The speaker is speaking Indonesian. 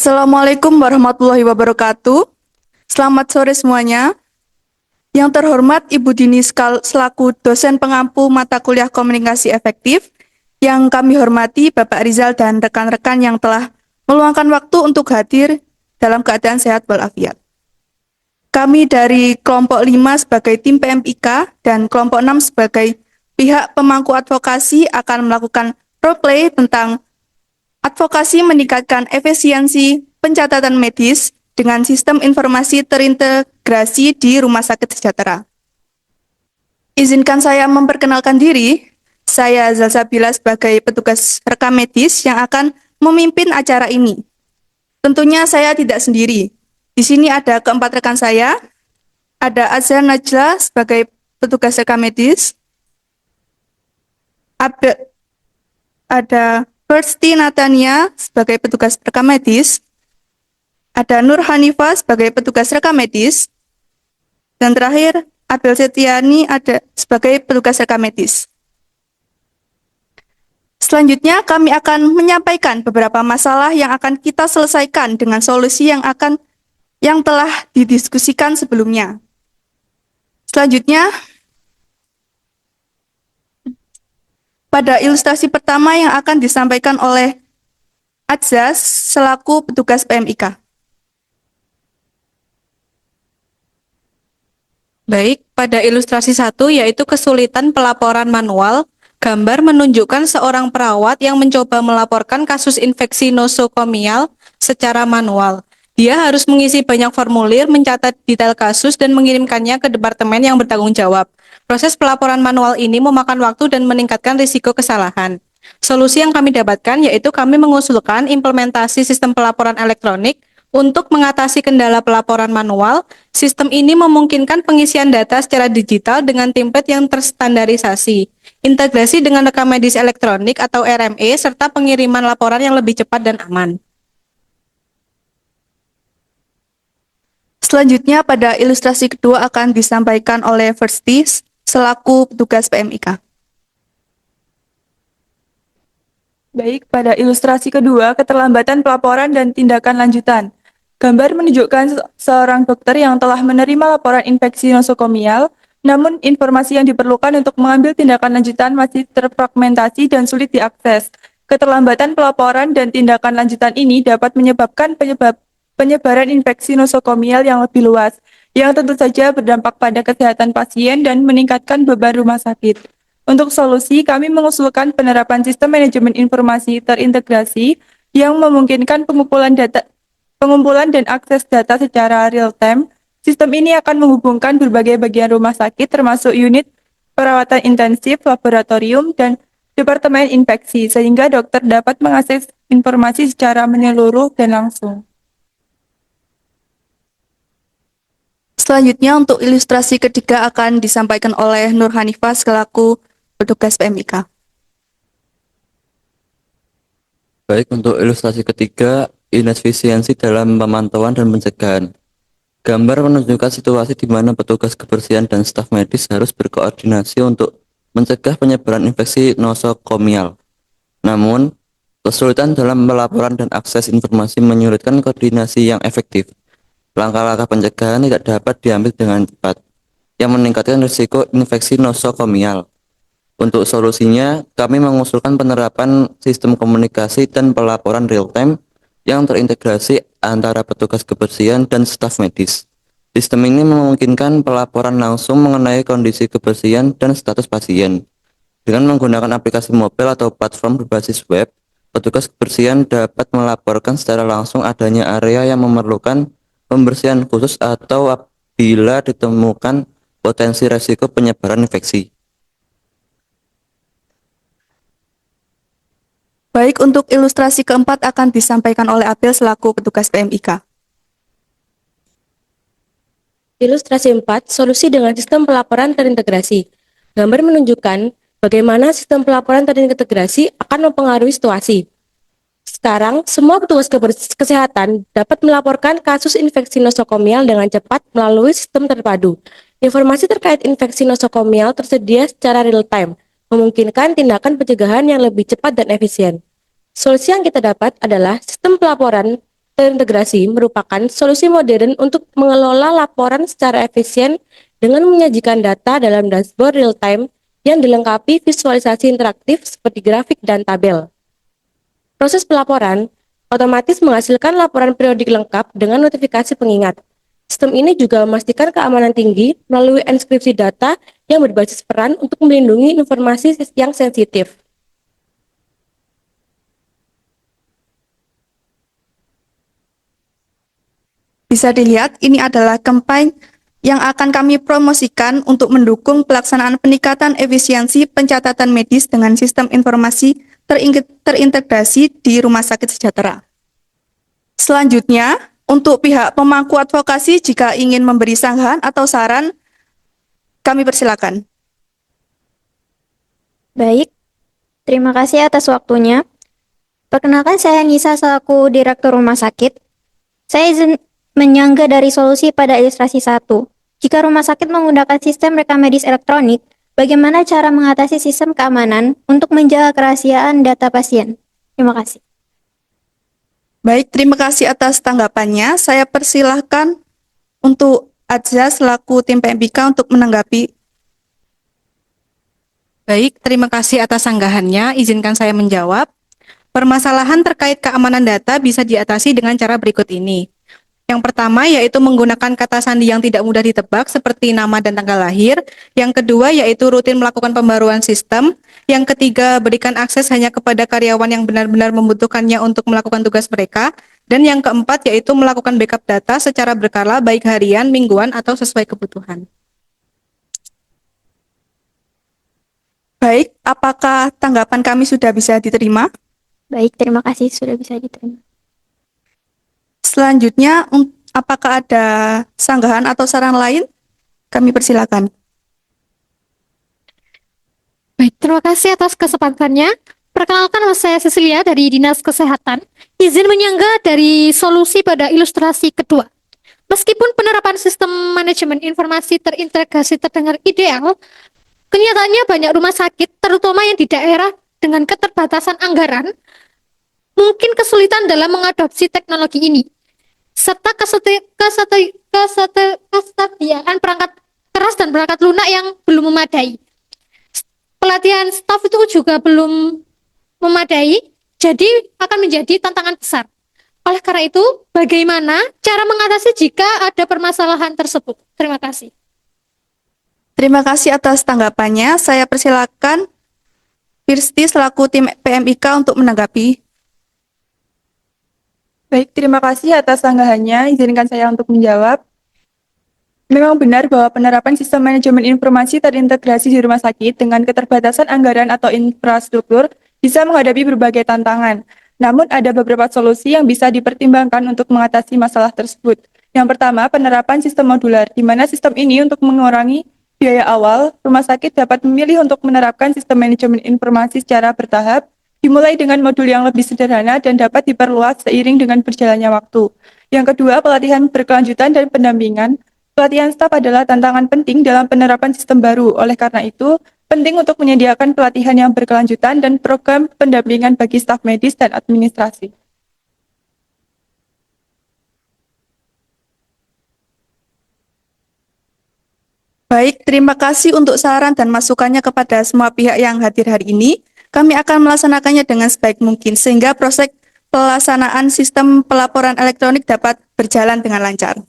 Assalamualaikum warahmatullahi wabarakatuh. Selamat sore semuanya. Yang terhormat Ibu Dini selaku dosen pengampu mata kuliah komunikasi efektif. Yang kami hormati Bapak Rizal dan rekan-rekan yang telah meluangkan waktu untuk hadir dalam keadaan sehat walafiat. Kami dari kelompok 5 sebagai tim PMIK dan kelompok 6 sebagai pihak pemangku advokasi akan melakukan role-play tentang advokasi meningkatkan efisiensi pencatatan medis dengan sistem informasi terintegrasi di Rumah Sakit Sejahtera. Izinkan saya memperkenalkan diri. Saya Zalsabila sebagai petugas rekam medis yang akan memimpin acara ini. Tentunya saya tidak sendiri. Di sini ada keempat rekan saya. Ada Azhar Najla sebagai petugas rekam medis. Ada Firsti Natania sebagai petugas rekam medis. Ada Nur Hanifah sebagai petugas rekam medis. Dan terakhir, Abel Setiani ada sebagai petugas rekam medis. Selanjutnya, kami akan menyampaikan beberapa masalah yang akan kita selesaikan dengan solusi yang telah didiskusikan sebelumnya. Selanjutnya, pada ilustrasi pertama yang akan disampaikan oleh Adzaz selaku petugas PMIK. Baik, pada ilustrasi 1 yaitu kesulitan pelaporan manual, gambar menunjukkan seorang perawat yang mencoba melaporkan kasus infeksi nosokomial secara manual. Dia harus mengisi banyak formulir, mencatat detail kasus, dan mengirimkannya ke departemen yang bertanggung jawab. Proses pelaporan manual ini memakan waktu dan meningkatkan risiko kesalahan. Solusi yang kami dapatkan yaitu kami mengusulkan implementasi sistem pelaporan elektronik untuk mengatasi kendala pelaporan manual. Sistem ini memungkinkan pengisian data secara digital dengan template yang terstandarisasi, integrasi dengan rekam medis elektronik atau RME, serta pengiriman laporan yang lebih cepat dan aman. Selanjutnya, pada ilustrasi kedua akan disampaikan oleh Firsti selaku petugas PMIK. Baik, pada ilustrasi kedua, keterlambatan pelaporan dan tindakan lanjutan. Gambar menunjukkan seorang dokter yang telah menerima laporan infeksi nosokomial, namun informasi yang diperlukan untuk mengambil tindakan lanjutan masih terfragmentasi dan sulit diakses. Keterlambatan pelaporan dan tindakan lanjutan ini dapat menyebabkan penyebaran infeksi nosokomial yang lebih luas, yang tentu saja berdampak pada kesehatan pasien dan meningkatkan beban rumah sakit. Untuk solusi, kami mengusulkan penerapan sistem manajemen informasi terintegrasi yang memungkinkan pengumpulan dan akses data secara real-time. Sistem ini akan menghubungkan berbagai bagian rumah sakit termasuk unit perawatan intensif, laboratorium, dan departemen infeksi, sehingga dokter dapat mengakses informasi secara menyeluruh dan langsung. Selanjutnya, untuk ilustrasi ketiga akan disampaikan oleh Nur Hanifah selaku petugas PMIK. Baik, untuk ilustrasi ketiga, inefisiensi dalam pemantauan dan pencegahan. Gambar menunjukkan situasi di mana petugas kebersihan dan staf medis harus berkoordinasi untuk mencegah penyebaran infeksi nosokomial. Namun, kesulitan dalam pelaporan dan akses informasi menyulitkan koordinasi yang efektif. Langkah-langkah pencegahan tidak dapat diambil dengan cepat, yang meningkatkan risiko infeksi nosokomial. Untuk solusinya, kami mengusulkan penerapan sistem komunikasi dan pelaporan real-time yang terintegrasi antara petugas kebersihan dan staf medis. Sistem ini memungkinkan pelaporan langsung mengenai kondisi kebersihan dan status pasien. Dengan menggunakan aplikasi mobil atau platform berbasis web, petugas kebersihan dapat melaporkan secara langsung adanya area yang memerlukan pembersihan khusus atau apabila ditemukan potensi resiko penyebaran infeksi. Baik, untuk ilustrasi keempat akan disampaikan oleh Abel selaku petugas PMIK. Ilustrasi 4, solusi dengan sistem pelaporan terintegrasi. Gambar menunjukkan bagaimana sistem pelaporan terintegrasi akan mempengaruhi situasi. Sekarang, semua petugas kesehatan dapat melaporkan kasus infeksi nosokomial dengan cepat melalui sistem terpadu. Informasi terkait infeksi nosokomial tersedia secara real-time, memungkinkan tindakan pencegahan yang lebih cepat dan efisien. Solusi yang kita dapat adalah sistem pelaporan terintegrasi merupakan solusi modern untuk mengelola laporan secara efisien dengan menyajikan data dalam dashboard real-time yang dilengkapi visualisasi interaktif seperti grafik dan tabel. Proses pelaporan otomatis menghasilkan laporan periodik lengkap dengan notifikasi pengingat. Sistem ini juga memastikan keamanan tinggi melalui enkripsi data yang berbasis peran untuk melindungi informasi yang sensitif. Bisa dilihat, ini adalah campaign yang akan kami promosikan untuk mendukung pelaksanaan peningkatan efisiensi pencatatan medis dengan sistem informasi terintegrasi di Rumah Sakit Sejahtera. Selanjutnya, untuk pihak pemangku advokasi jika ingin memberi sanggahan atau saran, kami persilakan. Baik, terima kasih atas waktunya. Perkenalkan saya Nisa selaku Direktur Rumah Sakit. Saya izin menyangga dari solusi pada ilustrasi 1. Jika rumah sakit menggunakan sistem rekam medis elektronik, bagaimana cara mengatasi sistem keamanan untuk menjaga kerahasiaan data pasien? Terima kasih. Baik, terima kasih atas tanggapannya. Saya persilahkan untuk Adza selaku tim PMBK untuk menanggapi. Baik, terima kasih atas sanggahannya. Izinkan saya menjawab. Permasalahan terkait keamanan data bisa diatasi dengan cara berikut ini. Yang pertama yaitu menggunakan kata sandi yang tidak mudah ditebak seperti nama dan tanggal lahir. Yang kedua yaitu rutin melakukan pembaruan sistem. Yang ketiga, berikan akses hanya kepada karyawan yang benar-benar membutuhkannya untuk melakukan tugas mereka. Dan yang keempat yaitu melakukan backup data secara berkala baik harian, mingguan, atau sesuai kebutuhan. Baik, apakah tanggapan kami sudah bisa diterima? Baik, terima kasih sudah bisa diterima. Selanjutnya, apakah ada sanggahan atau saran lain? Kami persilakan. Baik, terima kasih atas kesempatannya. Perkenalkan, nama saya Cecilia dari Dinas Kesehatan. Izin menyangga dari solusi pada ilustrasi kedua. Meskipun penerapan sistem manajemen informasi terintegrasi terdengar ideal, kenyataannya banyak rumah sakit, terutama yang di daerah dengan keterbatasan anggaran, mungkin kesulitan dalam mengadopsi teknologi ini, serta kesediaan perangkat keras dan perangkat lunak yang belum memadai. Pelatihan staf itu juga belum memadai, jadi akan menjadi tantangan besar. Oleh karena itu, bagaimana cara mengatasi jika ada permasalahan tersebut? Terima kasih. Terima kasih atas tanggapannya. Saya persilakan Firsti selaku tim PMIK untuk menanggapi. Baik, terima kasih atas sanggahannya. Izinkan saya untuk menjawab. Memang benar bahwa penerapan sistem manajemen informasi terintegrasi di rumah sakit dengan keterbatasan anggaran atau infrastruktur bisa menghadapi berbagai tantangan. Namun ada beberapa solusi yang bisa dipertimbangkan untuk mengatasi masalah tersebut. Yang pertama, penerapan sistem modular, di mana sistem ini untuk mengurangi biaya awal, rumah sakit dapat memilih untuk menerapkan sistem manajemen informasi secara bertahap, dimulai dengan modul yang lebih sederhana dan dapat diperluas seiring dengan berjalannya waktu. Yang kedua, pelatihan berkelanjutan dan pendampingan. Pelatihan staf adalah tantangan penting dalam penerapan sistem baru. Oleh karena itu, penting untuk menyediakan pelatihan yang berkelanjutan dan program pendampingan bagi staf medis dan administrasi. Baik, terima kasih untuk saran dan masukannya kepada semua pihak yang hadir hari ini. Kami akan melaksanakannya dengan sebaik mungkin sehingga proses pelaksanaan sistem pelaporan elektronik dapat berjalan dengan lancar.